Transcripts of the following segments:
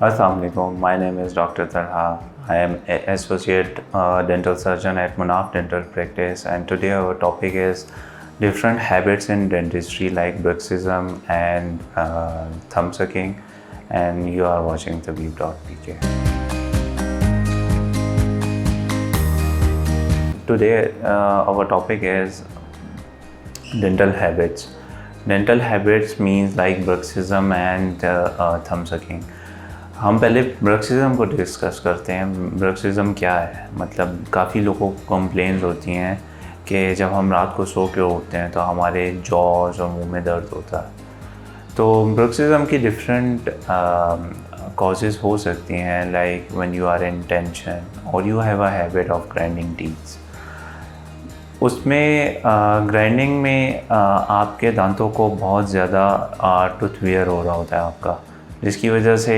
Assalamu alaikum. My name is Dr. Talha. I am Associate Dental Surgeon at Munaf Dental Practice, and today our topic is different habits in dentistry like bruxism and thumb sucking. And you are watching the View.pk. Today our topic is dental habits. Dental habits means like bruxism and thumb sucking. हम पहले ब्रक्सिज़म को discuss करते हैं। ब्रक्सिज़म क्या है? मतलब काफ़ी लोगों को कंप्लेंट्स होती हैं कि जब हम रात को सो के उठते हैं तो हमारे जॉज और मुंह में दर्द होता है। तो ब्रक्सिज़म की डिफरेंट कॉजेज़ हो सकती हैं, like when you are in tension और you have a habit of grinding teeths. उसमें ग्राइंडिंग में आपके दांतों को बहुत ज़्यादा टूथ वियर हो रहा होता है आपका, जिसकी वजह से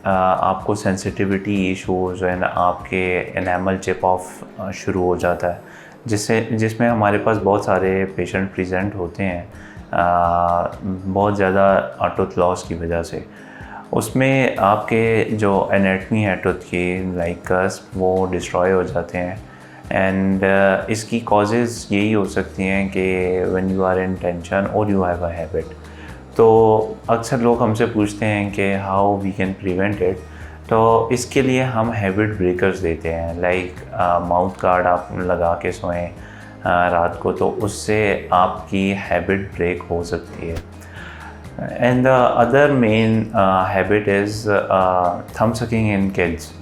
आपको सेंसिटिविटी इशूज़ एंड आपके एनामल चिप ऑफ शुरू हो जाता है, जिसमें हमारे पास बहुत सारे पेशेंट प्रेजेंट होते हैं बहुत ज़्यादा टूथ लॉस की वजह से। उसमें आपके जो एनाटमी है टूथ की, लाइक कस्प, वो डिस्ट्रॉय हो जाते हैं। एंड इसकी कॉजेज़ यही हो सकती हैं कि when you are in tension और यू हैव अ हैबिट। तो अक्सर लोग हमसे पूछते हैं कि how we can prevent it. तो इसके लिए हम हैबिट ब्रेकर्स देते हैं, लाइक माउथ गार्ड आप लगा के सोएं रात को, तो उससे आपकी हैबिट ब्रेक हो सकती है। And the other main habit is thumb sucking in kids.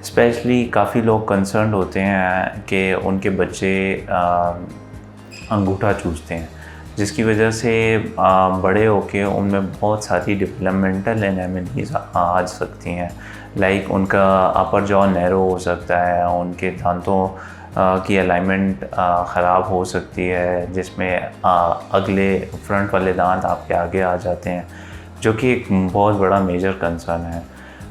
Specially काफ़ी लोग कंसर्न होते हैं कि उनके बच्चे अंगूठा चूसते हैं, जिसकी वजह से बड़े होके उनमें बहुत सारी डेवलपमेंटल एनोमलीज आ सकती हैं, लाइक उनका अपर जॉ नैरो हो सकता है, उनके दांतों की अलाइनमेंट ख़राब हो सकती है, जिसमें अगले फ्रंट वाले दांत आपके आगे आ जाते हैं, जो कि एक बहुत बड़ा मेजर कंसर्न है।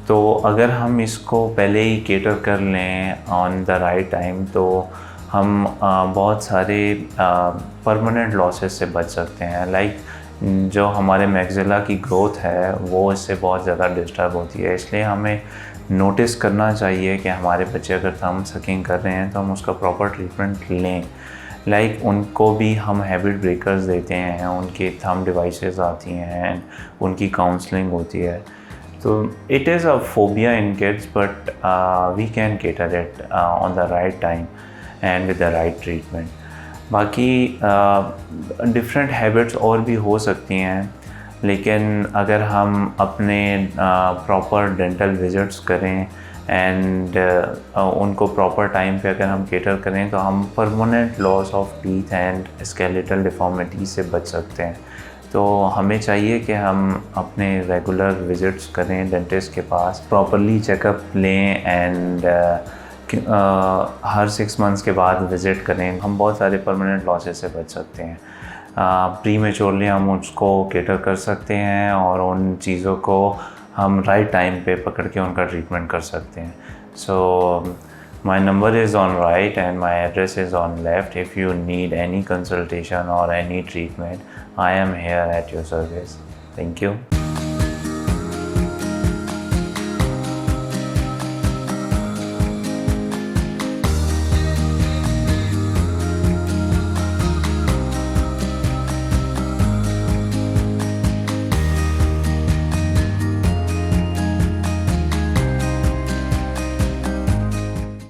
तो अगर हम इसको पहले ही केटर कर लें ऑन द राइट टाइम, तो हम बहुत सारे परमानेंट लॉसेस से बच सकते हैं। लाइक जो हमारे मैक्सिला की ग्रोथ है वो इससे बहुत ज़्यादा डिस्टर्ब होती है, इसलिए हमें नोटिस करना चाहिए कि हमारे बच्चे अगर थंब सकिंग कर रहे हैं तो हम उसका प्रॉपर ट्रीटमेंट लें। लाइक उनको भी हम हैबिट ब्रेकर्स देते हैं, उनकी थंब डिवाइसेस आती हैं, उनकी काउंसलिंग होती है। तो it is a phobia in kids, but we can cater it on the right time and with the right treatment. बाकी डिफरेंट हैबिट्स और भी हो सकती हैं, लेकिन अगर हम अपने प्रॉपर डेंटल विजिट्स करें एंड उनको प्रॉपर टाइम पे अगर हम केटर करें, तो हम permanent loss of teeth and skeletal deformity से बच सकते हैं। तो हमें चाहिए कि हम अपने रेगुलर विजिट्स करें डेंटिस्ट के पास, प्रॉपरली चेकअप लें एंड हर 6 मंथ्स के बाद विज़िट करें। हम बहुत सारे परमानेंट लॉसेस से बच सकते हैं। प्री मेच्योरली हम उसको केटर कर सकते हैं और उन चीज़ों को हम राइट टाइम पे पकड़ के उनका ट्रीटमेंट कर सकते हैं। So my number is on right and my address is on left. If you need any consultation और any treatment, I am here at your service. Thank you.